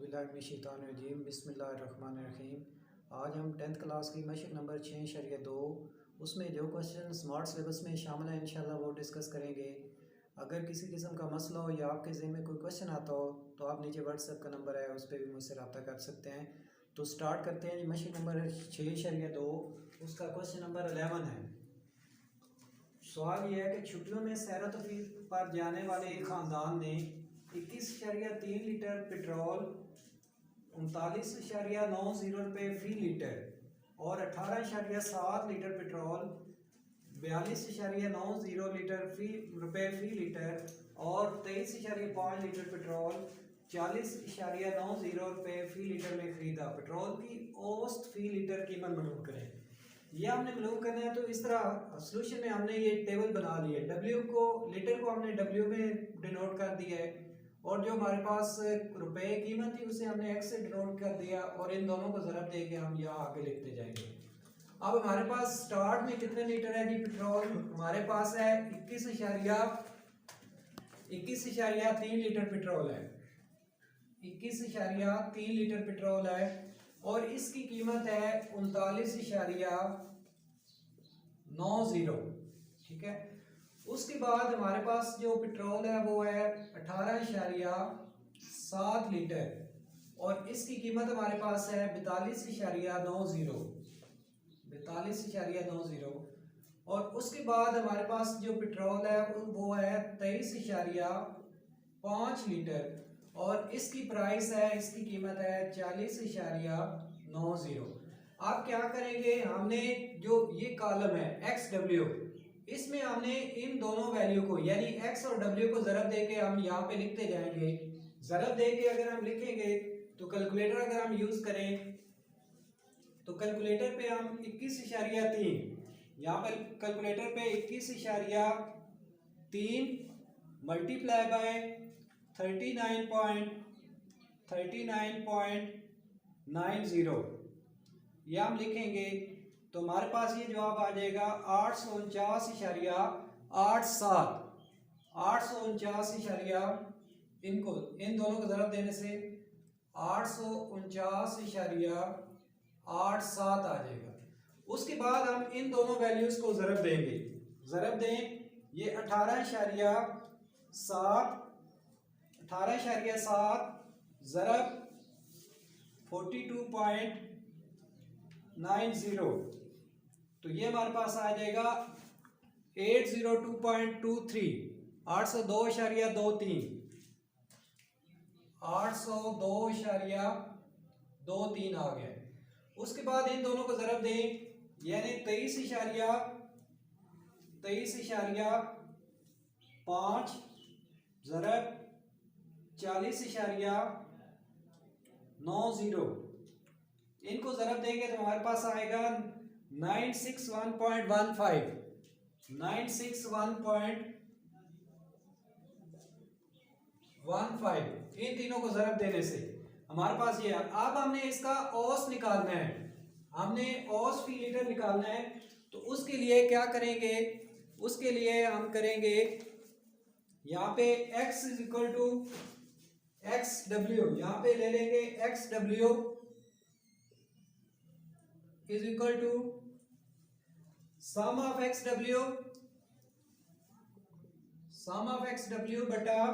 औज़ुबिल्लाहिमिनश्शैतानिर्रजीम बिस्मिल्लाहिर्रहमानिर्रहीम। आज हम 10th क्लास की मशक नंबर 6.2 उसमें जो क्वेश्चन स्मार्ट सिलेबस में शामिल है इंशाल्लाह वो डिस्कस करेंगे। अगर किसी किस्म का मसला हो या आपके ज़हन में कोई क्वेश्चन आता हो तो आप नीचे व्हाट्सएप का नंबर है उस पर भी मुझसे रब्ता कर सकते हैं। तो स्टार्ट करते हैं। मशक नंबर 6.2 उसका क्वेश्चन नंबर 11 है। सवाल यह है कि छुट्टियों में सैर तफरीह पर जाने वाले एक ख़ानदान ने 21.3 लीटर पेट्रोल, 39.90 रुपये फ़ी लीटर और 18.7 लीटर पेट्रोल, 42.90 रुपये फ़ी लीटर और 23.5 लीटर पेट्रोल, 40.90 रुपये फ़ी लीटर में ख़रीदा। पेट्रोल की औसत फ़ी लीटर कीमत मालूम करें। ये हमने मालूम करना है। तो इस तरह सोल्यूशन में हमने ये टेबल बना ली है। डब्ल्यू को लीटर को हमने डब्ल्यू में डिनोट कर दिया है और जो हमारे पास रुपए कीमत थी उसे हमने एक्स से डिनोट कर दिया और इन दोनों को ज़रब देके हम यहाँ आगे लिखते जाएंगे। अब हमारे पास स्टार्ट में कितने लीटर है जी पेट्रोल? हमारे पास है 21.3 लीटर पेट्रोल है। 21.3 लीटर पेट्रोल है और इसकी कीमत है 39.90। ठीक है। उसके बाद हमारे पास जो पेट्रोल है वो है 18.7 लीटर और इसकी कीमत हमारे पास है 42.90 और उसके बाद हमारे पास जो पेट्रोल है वो है 23.5 लीटर और इसकी प्राइस है, इसकी कीमत है 40.90। आप क्या करेंगे, हमने जो ये कॉलम है एक्स डब्ल्यू, इसमें हमने इन दोनों वैल्यू को यानी एक्स और डब्ल्यू को ज़रब देके हम यहाँ पे लिखते जाएंगे। ज़रब देके अगर हम लिखेंगे तो कैलकुलेटर अगर हम यूज करें तो कैलकुलेटर पे हम 21.3 यहाँ पर कैलकुलेटर पे 21.3 मल्टीप्लाई बाय 39.90 यह हम लिखेंगे तो हमारे पास ये जवाब आ जाएगा 849.87। इनको इन दोनों को ज़रब देने से 849.87 आ जाएगा। उसके बाद हम इन दोनों वैल्यूज को ज़रब देंगे। ज़रब दें, ये 18.7 ज़रब 42.90 तो ये हमारे पास आ जाएगा 802.23 802.23 आ गया। उसके बाद इन दोनों को ज़रब दें यानी 23.5 ज़रब 40.90 इनको ज़रब देंगे तो हमारे पास आएगा 961.15 इन तीनों को ज़रब देने से हमारे पास ये है। अब हमने इसका औस निकालना है, हमने औस फ़ी लीटर निकालना है। तो उसके लिए क्या करेंगे, उसके लिए हम करेंगे यहाँ पे x is equal to X W, यहाँ पे ले लेंगे X W is equal to sum of X W बटा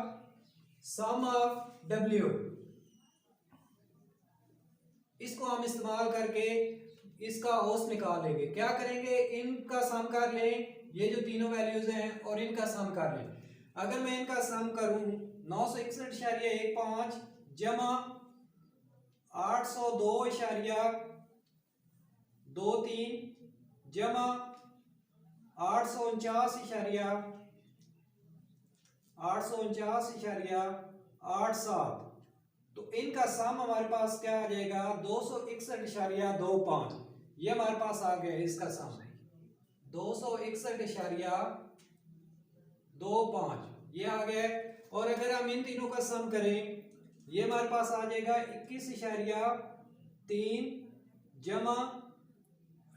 सम ऑफ डब्ल्यू। इसको हम इस्तेमाल करके इसका औसत निकाल लेंगे। क्या करेंगे, इनका सम कर लें, ये जो तीनों वैल्यूज हैं और इनका सम कर लें। अगर मैं इनका सम करूं 961.15 जमा 802.23 जमा 849.87 तो इनका सम हमारे पास क्या आ जाएगा 261.25। ये हमारे पास आ गया इसका सम 261.25 ये आ गया। और अगर हम इन तीनों का सम करें ये हमारे पास आ जाएगा 21.3 जमा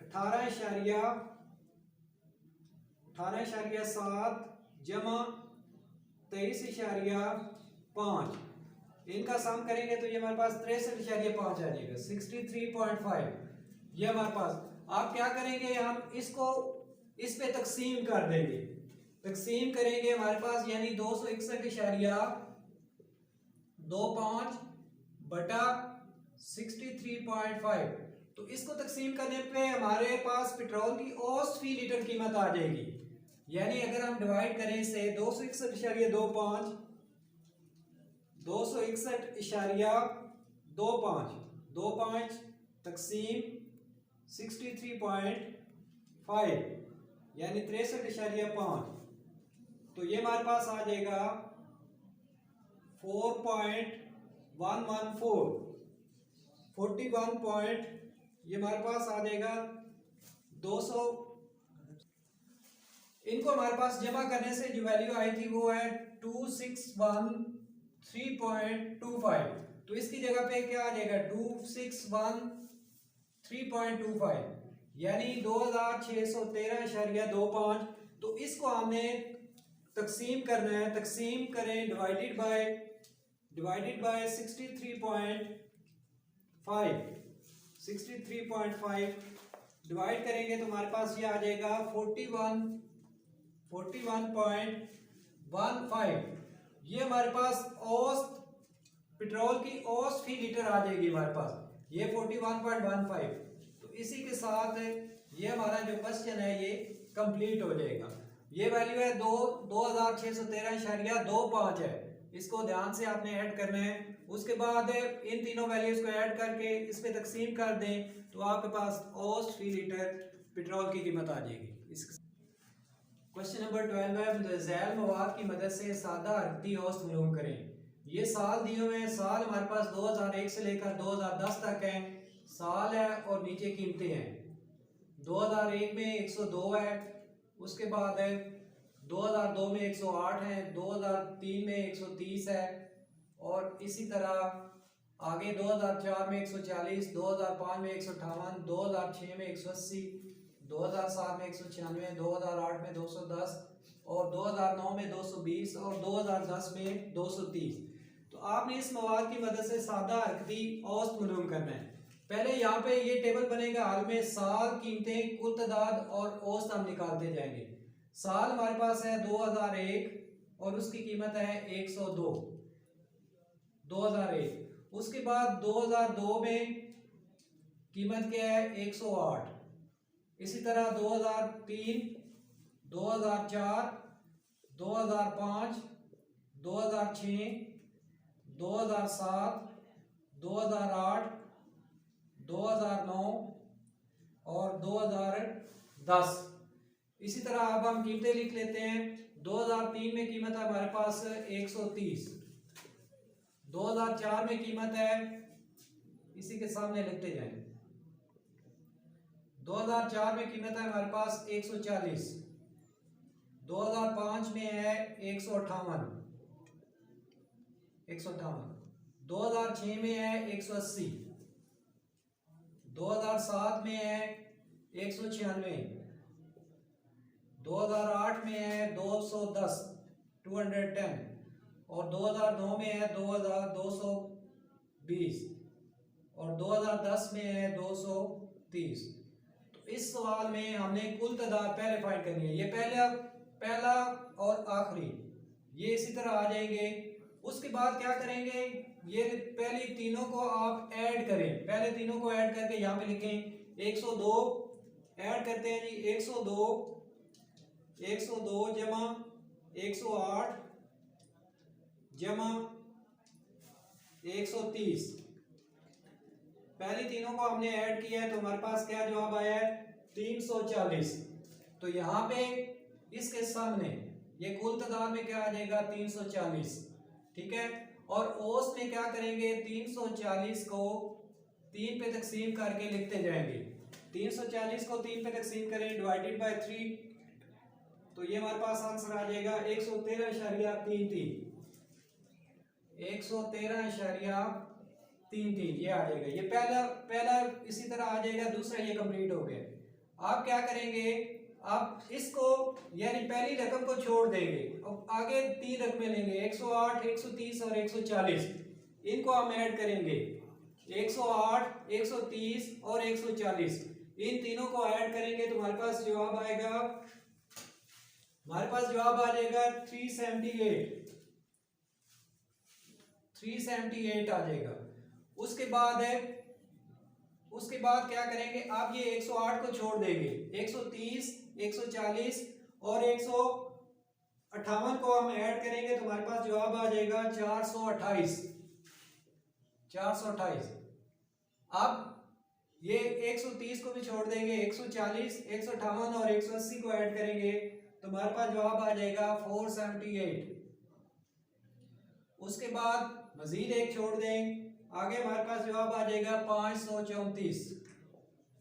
18.7 जमा 23.5 इनका सम करेंगे तो ये हमारे पास 63.5 आ जाएगा, 63.5 ये हमारे पास। आप क्या करेंगे, हम इसको इस पे तकसीम कर देंगे, तकसीम करेंगे हमारे पास, यानी 261.25 बटा 63.5। तो इसको तकसीम करने पे हमारे पास पेट्रोल की औसत फी लीटर कीमत आ जाएगी। यानी अगर हम डिवाइड करें इसे 261.25 तकसीम 63.5 यानी 63.5, तो ये हमारे पास आ जाएगा 4.114 41 ये हमारे पास आ जाएगा 200। इनको हमारे पास जमा करने से जो वैल्यू आई थी वो है 2613.25। तो इसकी जगह पे क्या आ जाएगा 2613.25 यानी 2613.25। तो इसको हमने तकसीम करना है, तकसीम करें डिवाइडेड बाय 63.5 डिवाइड करेंगे तो हमारे पास ये आ जाएगा 41.15। ये हमारे पास औसत पेट्रोल की औसत फी लीटर आ जाएगी हमारे पास, ये 41.15। तो इसी के साथ ये हमारा जो क्वेश्चन है ये कंप्लीट हो जाएगा। ये वैल्यू है 2613.25 है, इसको ध्यान से आपने ऐड करना है। उसके बाद इन तीनों वैल्यूज को ऐड करके इस पे तकसीम कर दें तो आपके पास औसत फी लीटर पेट्रोल की कीमत आ जाएगी। क्वेश्चन नंबर 12 है, मुतज़ैल मवाद की मदद से सादा हरकती औसत मालूम करें। ये साल दिए हुए हैं, साल हमारे पास 2001 से लेकर 2010 तक है, साल है और नीचे कीमतें हैं। 2001 में 102 है, उसके बाद है 2002 में 108 है, 2003 में 130 है, और इसी तरह आगे 2004 में 140, 2005 में 158, 2006 में 180, 2007 में 196, 2008 में 210 और 2009 में 220 और 2010 में 230। तो आपने इस मवाद की मदद से सादा हरकती औसत मालूम करना है। पहले यहाँ पे ये टेबल बनेगा, हाल में साल, कीमतें, कुल तादाद और औसत हम निकालते जाएंगे। साल हमारे पास है 2001 और उसकी कीमत है 102 2001। उसके बाद 2002 में कीमत क्या है 108, इसी तरह 2003, 2004, 2005, 2006, 2007, 2008, 2009 और 2010। इसी तरह अब हम कीमतें लिख लेते हैं। 2003 में कीमत है हमारे पास 130, 2004 में कीमत है, इसी के सामने लिखते जाएंगे, 2004 में कीमत है हमारे पास 140, 2005 में है 158, 2006 में है 180, 2007 में है 196, 2008 में है 210 और 2009 में है 2220 और 2010 में है 230। तो इस सवाल में हमने कुल तादाद पहले फाइंड करनी है, ये पहला और आखिरी ये इसी तरह आ जाएंगे। उसके बाद क्या करेंगे, ये पहले तीनों को आप ऐड करें, पहले तीनों को ऐड करके यहाँ पे लिखें 102 ऐड करते हैं जी, 102 जमा 108 जमा 130। पहले तीनों को हमने ऐड किया है तो हमारे पास क्या जवाब आया है 340। तो यहाँ पे इसके सामने ये कुल तादाद में क्या आ जाएगा 340, ठीक है। और औसत में क्या करेंगे 340 को 3 पे तकसीम करके लिखते जाएंगे। 340 को 3 पे तकसीम करें डिवाइडेड बाय 3, तो ये हमारे पास आंसर आ जाएगा 113.33 ये आ जाएगा। ये पहला इसी तरह आ जाएगा, दूसरा ये कंप्लीट हो गया। आप क्या करेंगे, आप इसको यानी पहली रकम को छोड़ देंगे और आगे 3 रकमें लेंगे 108, 130 और 140। इनको हम ऐड करेंगे 108, 130 और 140, इन तीनों को ऐड करेंगे तो हमारे पास जवाब आएगा, हमारे पास जवाब आ जाएगा 378, 378 आ जाएगा। उसके बाद है, उसके बाद क्या करेंगे, आप ये 108 को छोड़ देंगे, 130, 140 और 158 को हम ऐड करेंगे तो हमारे पास जवाब आ जाएगा 428, 428। अब ये 130 को भी छोड़ देंगे, 140, 158 और 180 को ऐड करेंगे तो हमारे पास जवाब आ जाएगा 478। उसके बाद मजीद एक छोड़ दें, आगे हमारे पास जवाब आ जाएगा 534,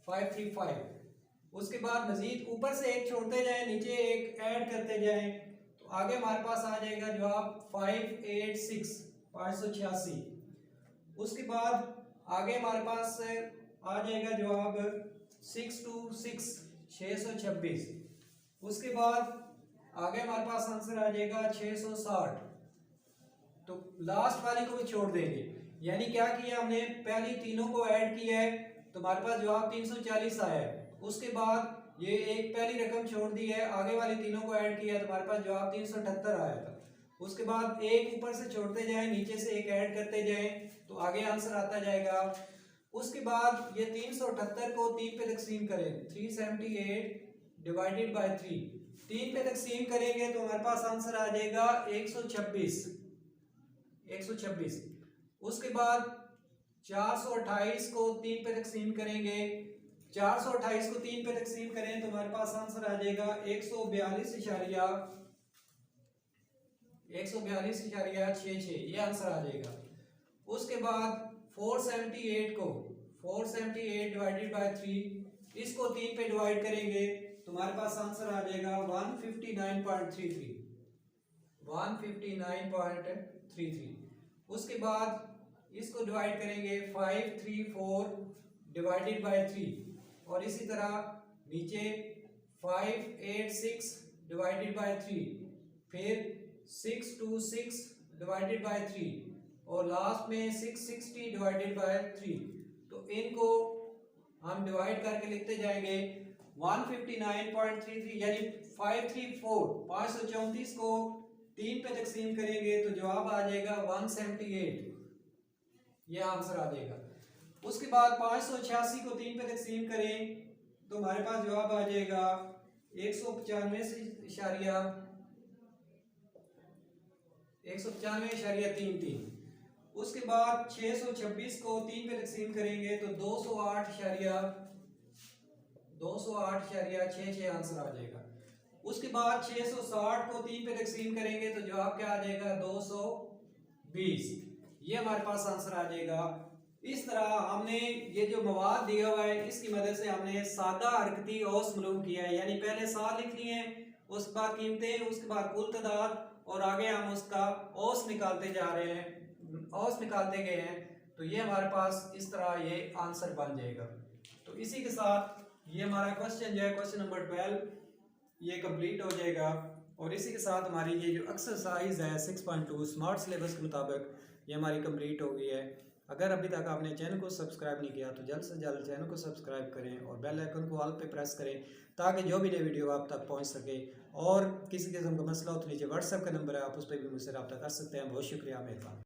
535। उसके बाद मजीद ऊपर से एक छोड़ते जाएं, नीचे एक ऐड करते जाएं तो आगे हमारे पास आ जाएगा जवाब 586, 586। उसके बाद आगे हमारे पास आ जाएगा जवाब 626, 626। उसके बाद आगे हमारे पास आंसर आ जाएगा 660। तो लास्ट वाले को भी छोड़ देंगे, यानी क्या किया हमने, पहली तीनों को ऐड किया है तो हमारे पास जवाब 340 आया है। उसके बाद ये एक पहली रकम छोड़ दी है, आगे वाली तीनों को ऐड किया तो हमारे पास जवाब 378 आया था। उसके बाद एक ऊपर से छोड़ते जाएं, नीचे से एक ऐड करते जाएं तो आगे आंसर आता जाएगा। उसके बाद ये 378 को 3 पे तकसीम करें, 378 डिवाइडेड बाय 3, 3 पे तकसीम करेंगे तो हमारे पास आंसर आ जाएगा 126, 126। उसके बाद 428 को 3 पे तकसीम करेंगे, 428 को 3 पे तकसीम करें तो हमारे पास आंसर आ जाएगा 142.66, ये आंसर आ जाएगा। उसके बाद 478 को 478 डिवाइडेड बाय 3, इसको 3 पे डिवाइड करेंगे तो हमारे पास आंसर आ जाएगा 159.33, 159.33। उसके बाद इसको डिवाइड करेंगे 534 डिवाइडेड बाय 3 और इसी तरह नीचे 586 डिवाइडेड बाय 3, फिर 626 डिवाइडेड बाय 3 और लास्ट में 660 डिवाइडेड बाय 3। तो इनको हम डिवाइड करके लिखते जाएंगे 159.33, यानी 534 को 3 पे तकसीम करेंगे तो जवाब आ जाएगा 178, ये आंसर आ जाएगा। उसके बाद 586 को 3 पे तकसीम करें तो हमारे पास जवाब आ जाएगा 195.33। उसके बाद 626 को 3 पे तकसीम करेंगे तो 208.66 आंसर आ जाएगा। उसके बाद 660 को 3 पे तकसीम करेंगे तो जवाब क्या आ जाएगा 220, ये हमारे पास आंसर आ जाएगा। इस तरह हमने ये जो मवाद दिया हुआ है इसकी मदद से हमने सादा हरकती औस मालूम किया है, यानी पहले साल लिख लिए हैं, उसके बाद कीमतें, उसके बाद कुल तादाद और आगे हम उसका औस निकालते जा रहे हैं, औस निकालते गए हैं। तो ये हमारे पास इस तरह ये आंसर बन जाएगा। तो इसी के साथ ये हमारा क्वेश्चन जो है, क्वेश्चन नंबर 12 ये कंप्लीट हो जाएगा। और इसी के साथ हमारी ये जो एक्सरसाइज है 6.2 स्मार्ट सिलेबस के मुताबिक ये हमारी कंप्लीट हो गई है। अगर अभी तक आपने चैनल को सब्सक्राइब नहीं किया तो जल्द से जल्द चैनल को सब्सक्राइब करें और बेल आइकन को ऑल पे प्रेस करें ताकि जो भी नई वीडियो आप तक पहुंच सके। और किसी किस्म का मसला हो तो नीचे व्हाट्सएप का नंबर है, आप उस पर भी मुझसे रब्ता कर सकते हैं। बहुत शुक्रिया, मेहरबान।